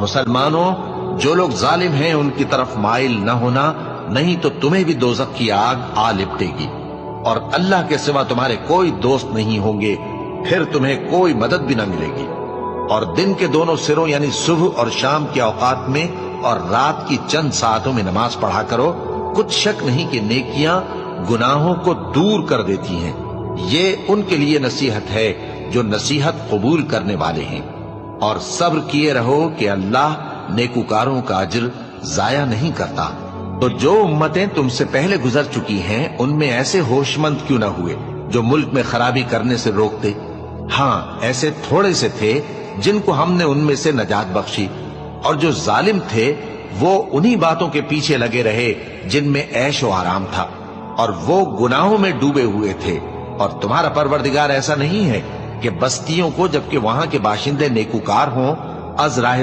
مسلمانوں، جو لوگ ظالم ہیں ان کی طرف مائل نہ ہونا، نہیں تو تمہیں بھی دوزخ کی آگ آ لپٹے گی، اور اللہ کے سوا تمہارے کوئی دوست نہیں ہوں گے، پھر تمہیں کوئی مدد بھی نہ ملے گی۔ اور دن کے دونوں سروں یعنی صبح اور شام کے اوقات میں اور رات کی چند ساعتوں میں نماز پڑھا کرو، کچھ شک نہیں کہ نیکیاں گناہوں کو دور کر دیتی ہیں۔ یہ ان کے لیے نصیحت ہے جو نصیحت قبول کرنے والے ہیں، اور صبر کیے رہو کہ اللہ نیکوکاروں کا اجر ضائع نہیں کرتا۔ تو جو امتیں تم سے پہلے گزر چکی ہیں ان میں ایسے ہوش مند کیوں نہ ہوئے جو ملک میں خرابی کرنے سے روکتے؟ ہاں، ایسے تھوڑے سے تھے جن کو ہم نے ان میں سے نجات بخشی، اور جو ظالم تھے وہ انہی باتوں کے پیچھے لگے رہے جن میں عیش و آرام تھا، اور وہ گناہوں میں ڈوبے ہوئے تھے۔ اور تمہارا پروردگار ایسا نہیں ہے کہ بستیوں کو جبکہ وہاں کے باشندے نیکوکار ہوں از راہ